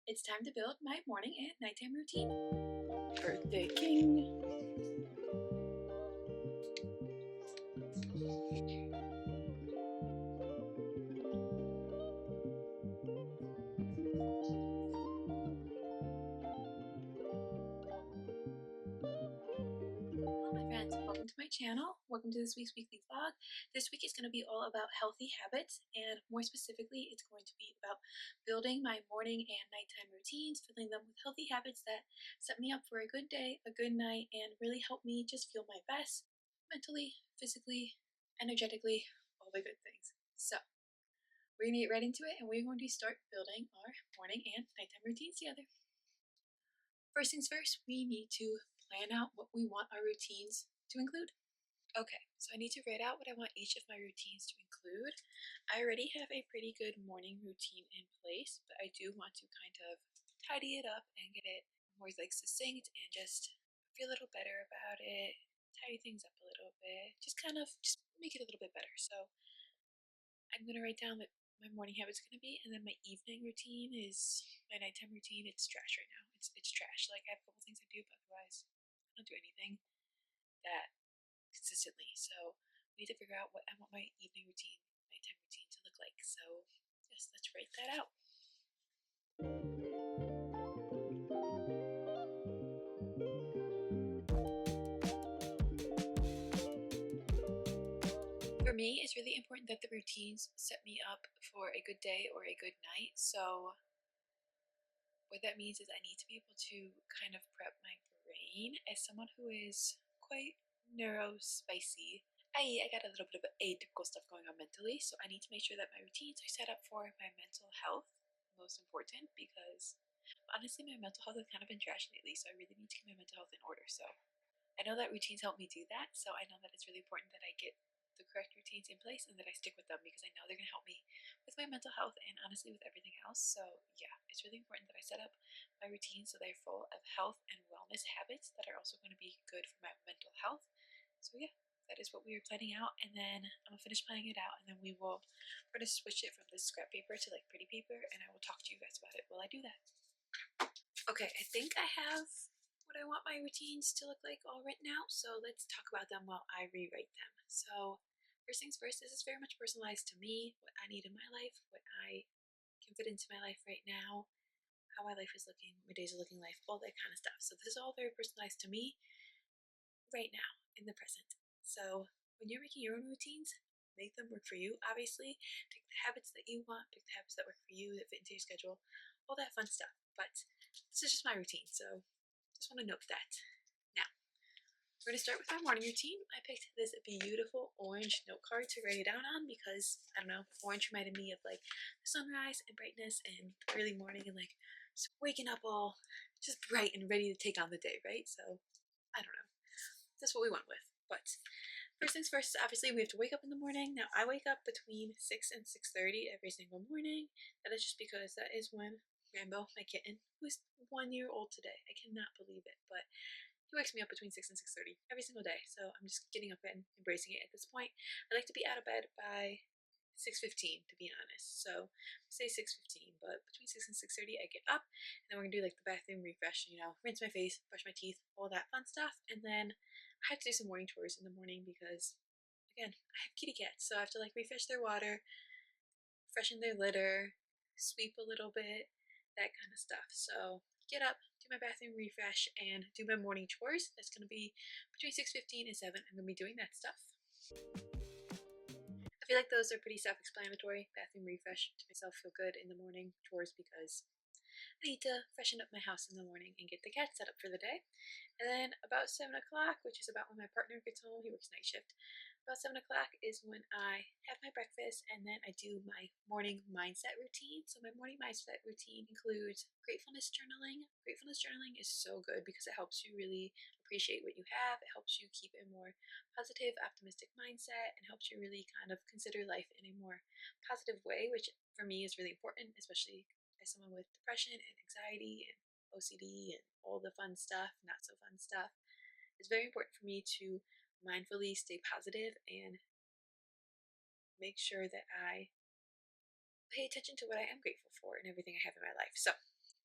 It's time to build my morning and nighttime routine. Birthday King. Hello my friends, welcome to my channel. Welcome to this week's weekly vlog. This week is going to be all about healthy habits, and more specifically it's going to be about building my morning and nighttime routines, filling them with healthy habits that set me up for a good day, a good night, and really help me just feel my best mentally, physically, energetically, all the good things. So we're going to get right into it, and we're going to start building our morning and nighttime routines together. First things first, we need to plan out what we want our routines to include. Okay, so I need to write out what I want each of my routines to include. I already have a pretty good morning routine in place, but I do want to kind of tidy it up and get it more like succinct and just feel a little better about it, tidy things up a little bit, just make it a little bit better. So I'm going to write down what my morning habit's going to be, and then my evening routine is my nighttime routine. It's trash right now. It's trash. Like, I have a couple things I do, but otherwise I don't do anything that consistently. So I need to figure out what I want my evening routine, nighttime routine to look like. So yes, let's write that out. For me, it's really important that the routines set me up for a good day or a good night. So what that means is I need to be able to kind of prep my brain as someone who is quite neurospicy. I got a little bit of atypical stuff going on mentally, so I need to make sure that my routines are set up for my mental health, most important, because honestly my mental health has kind of been trash lately, so I really need to get my mental health in order. So I know that routines help me do that, so I know that it's really important that I get the correct routines in place and that I stick with them, because I know they're going to help me with my mental health and honestly with everything else. So yeah, it's really important that I set up my routines so they're full of health and wellness habits that are also going to be good for my mental health. So yeah, that is what we are planning out, and then I'm gonna finish planning it out, and then we're gonna switch it from this scrap paper to like pretty paper, and I will talk to you guys about it while I do that. Okay, I think I have what I want my routines to look like all written out, so let's talk about them while I rewrite them. So first things first, this is very much personalized to me, what I need in my life, what I can fit into my life right now, how my life is looking, what my days are looking like, all that kind of stuff. So this is all very personalized to me right now in the present. So when you're making your own routines, make them work for you, obviously. Pick the habits that you want, pick the habits that work for you, that fit into your schedule, all that fun stuff. But this is just my routine, so just want to note that. Now, we're going to start with my morning routine. I picked this beautiful orange note card to write it down on because, I don't know, orange reminded me of like the sunrise and brightness and early morning and like waking up all just bright and ready to take on the day, right? So, I don't know. That's what we went with. But first things first, obviously we have to wake up in the morning. Now I wake up between 6 and 6:30 every single morning. That is just because that is when Rambo, my kitten, who's 1 year old today, I cannot believe it, but he wakes me up between 6 and 6:30 every single day. So I'm just getting up and embracing it at this point. I like to be out of bed by 6:15, to be honest. So I say 6:15, but between 6 and 6:30 I get up, and then we're gonna do like the bathroom refresh, rinse my face, brush my teeth, all that fun stuff. And then I have to do some morning chores in the morning because, again, I have kitty cats, so I have to like refresh their water, freshen their litter, sweep a little bit, that kind of stuff. So get up, do my bathroom refresh, and do my morning chores. That's gonna be between 6:15 and 7. I'm gonna be doing that stuff. I feel like those are pretty self-explanatory. Bathroom refresh to myself feel good in the morning chores because I need to freshen up my house in the morning and get the cat set up for the day. And then about 7 o'clock, which is about when my partner gets home, he works night shift. About 7 o'clock is when I have my breakfast, and then I do my morning mindset routine. So my morning mindset routine includes gratefulness journaling. Gratefulness journaling is so good because it helps you really appreciate what you have. It helps you keep a more positive, optimistic mindset, and helps you really kind of consider life in a more positive way, which for me is really important, especially as someone with depression and anxiety and OCD and all the fun stuff, not so fun stuff. It's very important for me to mindfully stay positive and make sure that I pay attention to what I am grateful for and everything I have in my life. So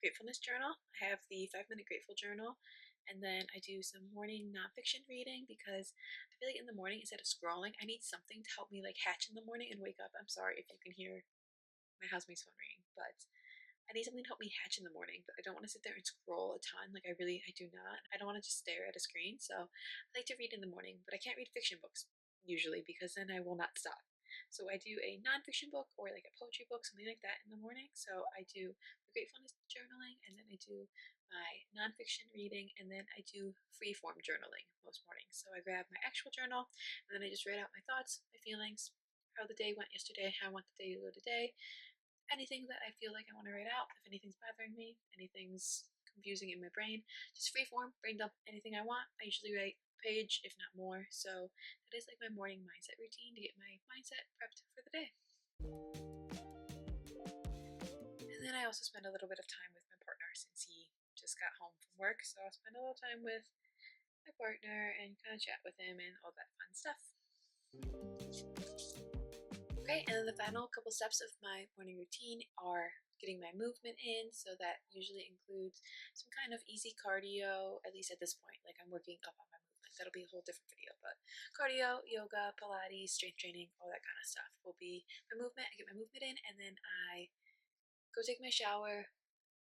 gratefulness journal. I have the 5 Minute Grateful Journal, and then I do some morning nonfiction reading because I feel like in the morning, instead of scrolling, I need something to help me like hatch in the morning and wake up. I'm sorry if you can hear my housemate's phone ringing, but I need something to help me hatch in the morning, but I don't want to sit there and scroll a ton. Like, I do not. I don't want to just stare at a screen. So I like to read in the morning, but I can't read fiction books usually because then I will not stop. So I do a nonfiction book or like a poetry book, something like that in the morning. So I do the gratefulness journaling, and then I do my nonfiction reading, and then I do free form journaling most mornings. So I grab my actual journal, and then I just write out my thoughts, my feelings, how the day went yesterday, how I want the day to go today, anything that I feel like I want to write out. If anything's bothering me, anything's confusing in my brain, just free form, brain dump anything I want. I usually write a page, if not more. So that is like my morning mindset routine to get my mindset prepped for the day. And then I also spend a little bit of time with my partner since he just got home from work. So I'll spend a little time with my partner and kind of chat with him and all that fun stuff. Okay, and then the final couple steps of my morning routine are getting my movement in. So that usually includes some kind of easy cardio, at least at this point. Like, I'm working up on my movement. That'll be a whole different video, but cardio, yoga, Pilates, strength training, all that kind of stuff will be my movement. I get my movement in, and then I go take my shower,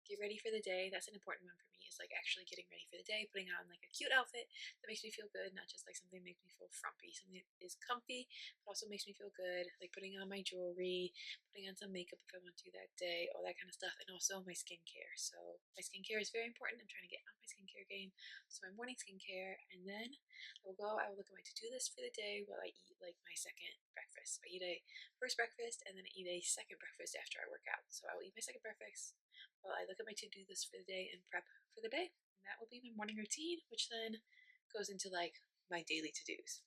get ready for the day. That's an important one for me, is like actually getting ready for the day, putting on like a cute outfit that makes me feel good, not just like something that makes me feel frumpy. Something that is comfy, but also makes me feel good, like putting on my jewelry, putting on some makeup if I want to that day, all that kind of stuff, and also my skincare. So my skincare is very important. I'm trying to get on my skincare game. So my morning skincare, and then I will look at my to-do list for the day while I eat like my second breakfast. I eat a first breakfast and then I eat a second breakfast after I work out. So I will eat my second breakfast, well, I look at my to-do list for the day and prep for the day. And that will be my morning routine, which then goes into like my daily to-dos.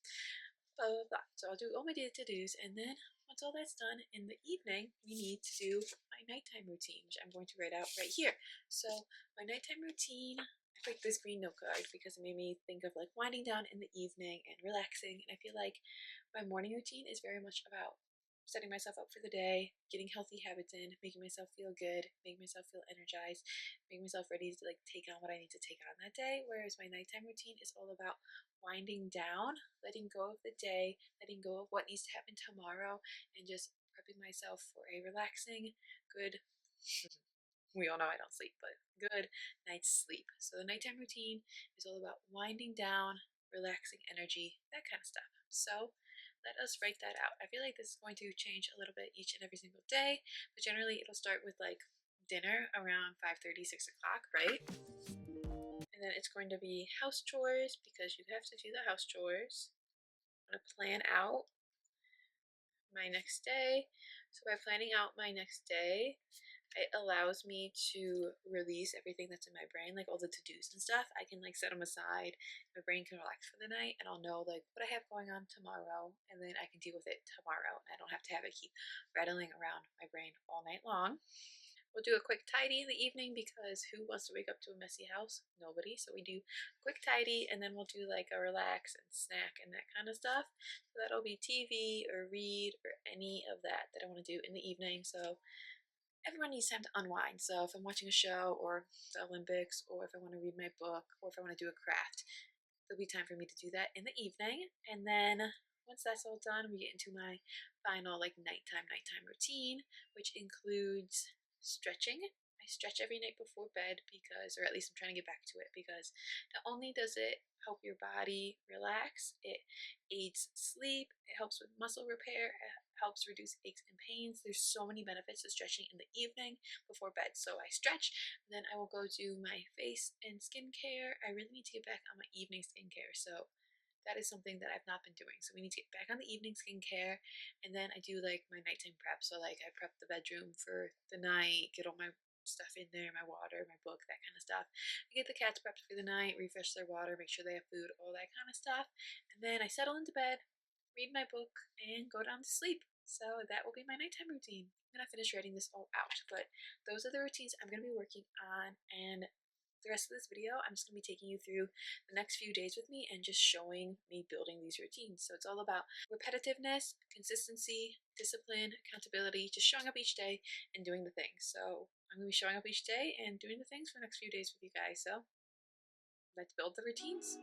Blah, blah, blah. So I'll do all my daily to-dos, and then once all that's done in the evening, we need to do my nighttime routine, which I'm going to write out right here. So my nighttime routine, I picked this green note card because it made me think of like winding down in the evening and relaxing. And I feel like my morning routine is very much about setting myself up for the day, getting healthy habits in, making myself feel good, making myself feel energized, making myself ready to like take on what I need to take on that day. Whereas my nighttime routine is all about winding down, letting go of the day, letting go of what needs to happen tomorrow, and just prepping myself for a relaxing, good, we all know I don't sleep, but good night's sleep. So the nighttime routine is all about winding down, relaxing energy, that kind of stuff. So let us write that out. I feel like this is going to change a little bit each and every single day, but generally it'll start with like dinner around 5:30, 6 o'clock, right? And then it's going to be house chores because you have to do the house chores. I'm going to plan out my next day. So by planning out my next day, it allows me to release everything that's in my brain, like all the to-dos and stuff. I can like set them aside. My brain can relax for the night, and I'll know like what I have going on tomorrow, and then I can deal with it tomorrow. And I don't have to have it keep rattling around my brain all night long. We'll do a quick tidy in the evening because who wants to wake up to a messy house? Nobody. So we do quick tidy, and then we'll do like a relax and snack and that kind of stuff. So that'll be TV or read or any of that I want to do in the evening. So everyone needs time to unwind. So if I'm watching a show or the Olympics, or if I want to read my book, or if I want to do a craft, there'll be time for me to do that in the evening. And then once that's all done, we get into my final like nighttime routine, which includes stretching. I stretch every night before bed because, or at least I'm trying to get back to it, because not only does it help your body relax, it aids sleep, it helps with muscle repair, it helps reduce aches and pains. There's so many benefits to stretching in the evening before bed. So I stretch, then I will go do my face and skincare. I really need to get back on my evening skincare. So that is something that I've not been doing. So we need to get back on the evening skincare. And then I do like my nighttime prep. So like I prep the bedroom for the night, get all my stuff in there, my water, my book, that kind of stuff. I get the cats prepped for the night, refresh their water, make sure they have food, all that kind of stuff. And then I settle into bed, read my book, and go down to sleep. So that will be my nighttime routine. I'm gonna finish writing this all out, but those are the routines I'm gonna be working on, and the rest of this video, I'm just going to be taking you through the next few days with me and just showing me building these routines. So it's all about repetitiveness, consistency, discipline, accountability, just showing up each day and doing the things. So I'm going to be showing up each day and doing the things for the next few days with you guys. So let's build the routines.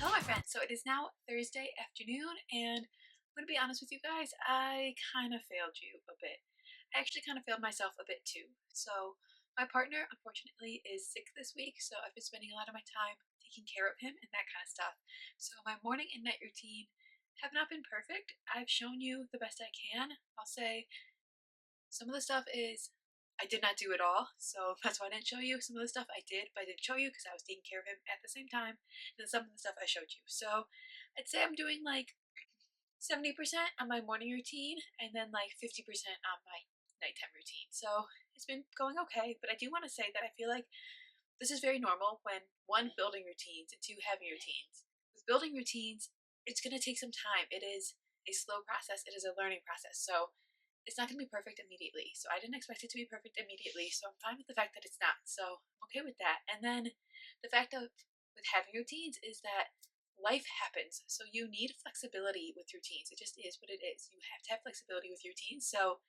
Hello, my friends. So it is now Thursday afternoon, and I'm going to be honest with you guys, I kind of failed you a bit. I actually kind of failed myself a bit too. So my partner, unfortunately, is sick this week, so I've been spending a lot of my time taking care of him and that kind of stuff. So my morning and night routine have not been perfect. I've shown you the best I can. I'll say Some of the stuff is I did not do it all, so that's why I didn't show you. Some of the stuff I did, but I didn't show you because I was taking care of him at the same time. And then some of the stuff I showed you. So I'd say I'm doing like 70% on my morning routine and then like 50% on my nighttime routine. So it's been going okay, but I do want to say that I feel like this is very normal when one, building routines, and two, having routines. With building routines, it's going to take some time. It is a slow process, it is a learning process. So it's not going to be perfect immediately. So I didn't expect it to be perfect immediately. So I'm fine with the fact that it's not. So I'm okay with that. And then the fact of with having routines is that life happens. So you need flexibility with routines. It just is what it is. You have to have flexibility with routines. So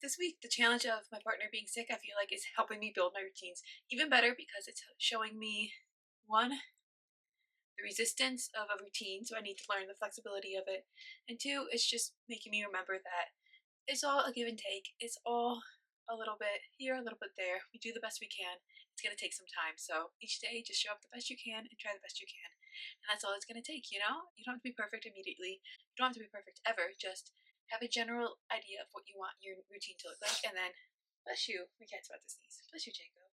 this week, the challenge of my partner being sick, I feel like is helping me build my routines even better because it's showing me one, the resistance of a routine. So I need to learn the flexibility of it. And two, it's just making me remember that it's all a give and take. It's all a little bit here, a little bit there. We do the best we can. It's going to take some time. So each day, just show up the best you can and try the best you can. And that's all it's going to take, you know? You don't have to be perfect immediately. You don't have to be perfect ever. Just have a general idea of what you want your routine to look like. And then, bless you, my cat's about to sneeze. Bless you, Django.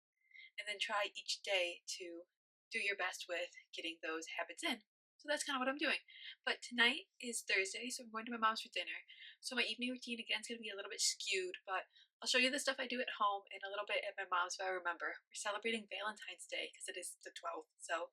And then try each day to do your best with getting those habits in. So that's kind of what I'm doing. But tonight is Thursday, so I'm going to my mom's for dinner. So my evening routine again is going to be a little bit skewed, but I'll show you the stuff I do at home and a little bit at my mom's if I remember. We're celebrating Valentine's Day because it is the 12th, so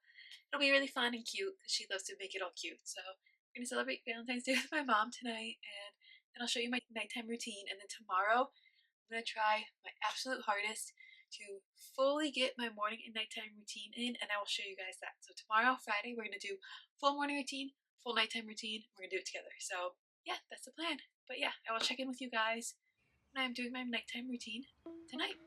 it'll be really fun and cute because she loves to make it all cute. So we're going to celebrate Valentine's Day with my mom tonight, and then I'll show you my nighttime routine. And then tomorrow, I'm going to try my absolute hardest to fully get my morning and nighttime routine in, and I will show you guys that. So tomorrow, Friday, we're going to do full morning routine, full nighttime routine. We're going to do it together. So yeah, that's the plan. But yeah, I will check in with you guys when I'm doing my nighttime routine tonight.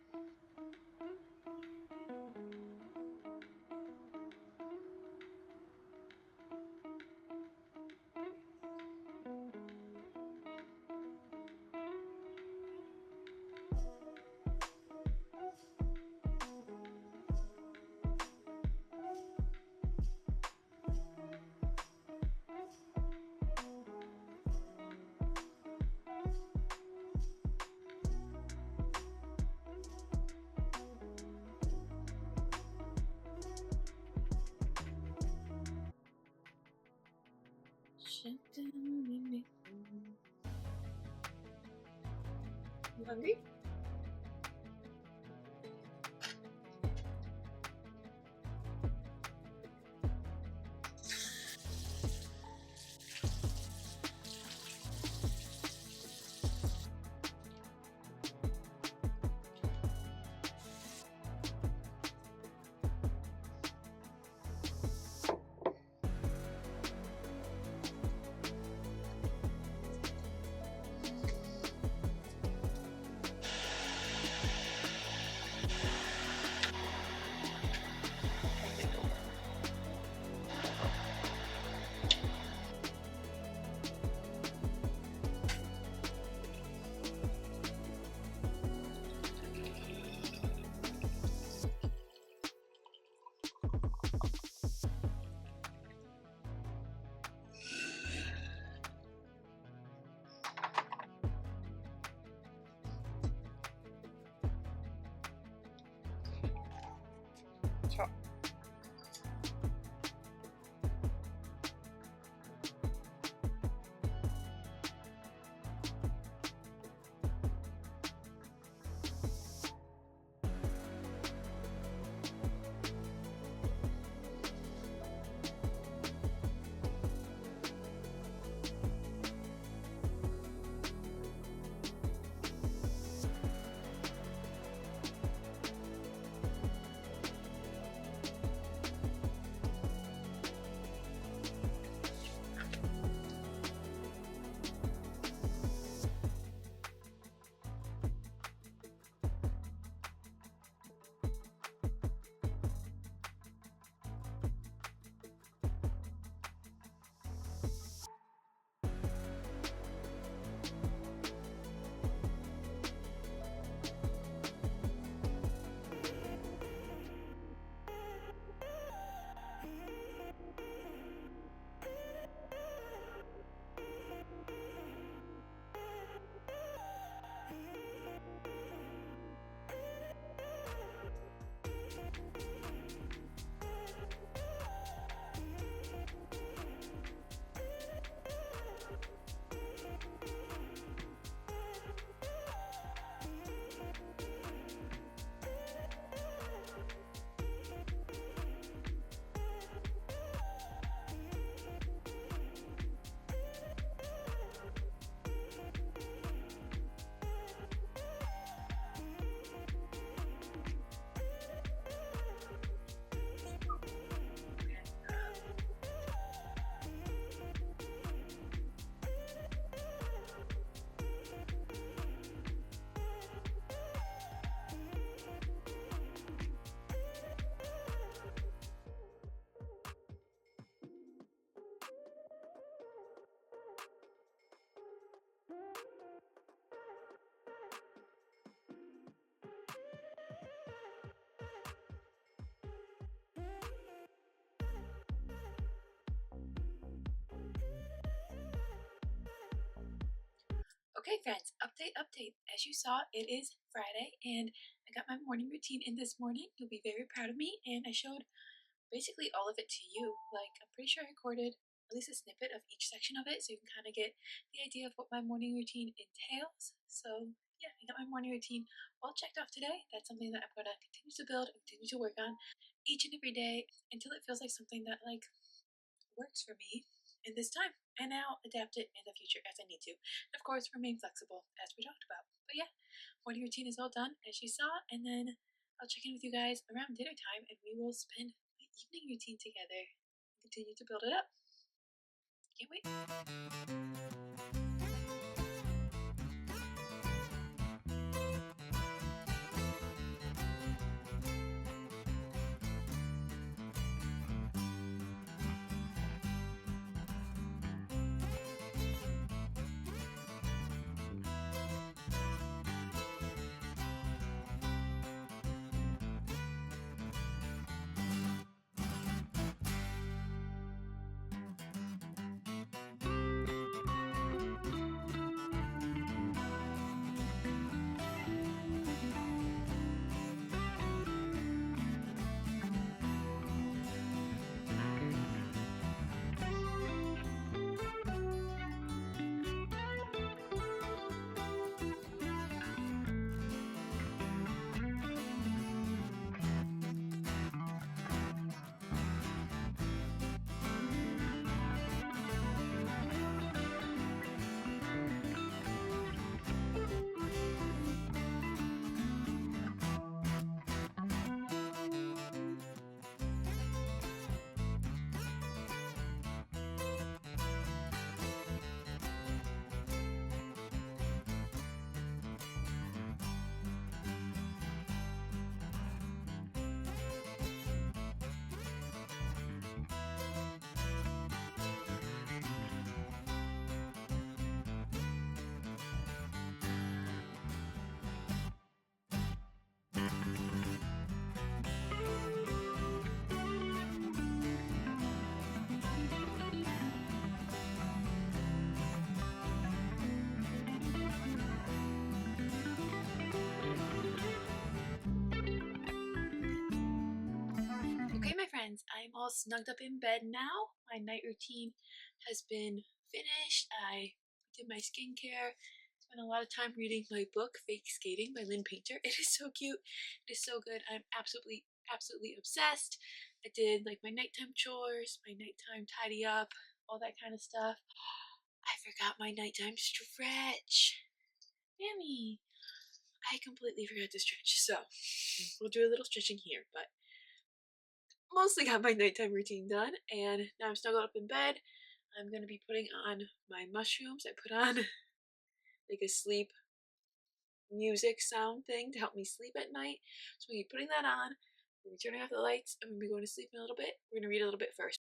You hungry? Okay, friends, update. As you saw, it is Friday, and I got my morning routine in this morning. You'll be very proud of me, and I showed basically all of it to you. Like, I'm pretty sure I recorded at least a snippet of each section of it, so you can kind of get the idea of what my morning routine entails. So, yeah, I got my morning routine all checked off today. That's something that I'm going to continue to build and continue to work on each and every day until it feels like something that, like, works for me in this time, and I'll adapt it in the future as I need to. And of course, remain flexible as we talked about. But yeah, morning routine is all done as you saw, and then I'll check in with you guys around dinner time, and we will spend my evening routine together and continue to build it up. Can't wait. Okay, my friends, I'm all snugged up in bed now. My night routine has been finished. I did my skincare. Spent a lot of time reading my book, Fake Skating by Lynn Painter. It is so cute. It is so good. I'm absolutely obsessed. I did like my nighttime chores, my nighttime tidy up, all that kind of stuff. I forgot my nighttime stretch. Mammy, I completely forgot to stretch. So we'll do a little stretching here, but mostly got my nighttime routine done, and now I'm snuggled up in bed. I'm gonna be putting on my mushrooms. I put on like a sleep music sound thing to help me sleep at night. So we're putting that on. We're turning off the lights. I'm gonna be going to sleep in a little bit. We're gonna read a little bit first.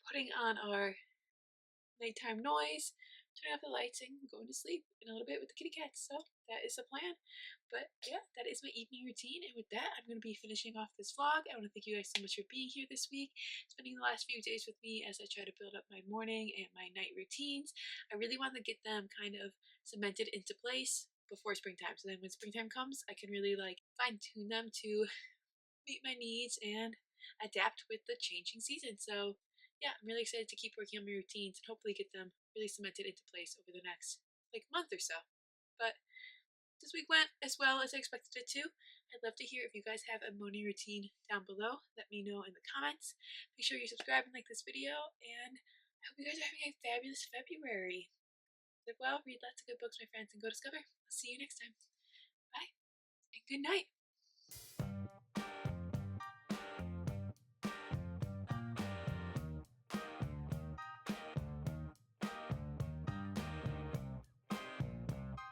Putting on our nighttime noise, turning off the lights, and going to sleep in a little bit with the kitty cats. So that is the plan. But yeah, that is my evening routine. And with that, I'm going to be finishing off this vlog. I want to thank you guys so much for being here this week, spending the last few days with me as I try to build up my morning and my night routines. I really want to get them kind of cemented into place before springtime. So then when springtime comes, I can really like fine tune them to meet my needs and adapt with the changing season. So yeah, I'm really excited to keep working on my routines and hopefully get them really cemented into place over the next like month or so. But this week went as well as I expected it to. I'd love to hear if you guys have a morning routine down below. Let me know in the comments. Be sure you subscribe and like this video, and I hope you guys are having a fabulous February. Live well, read lots of good books, my friends, and go discover. I'll see you next time. Bye, and good night.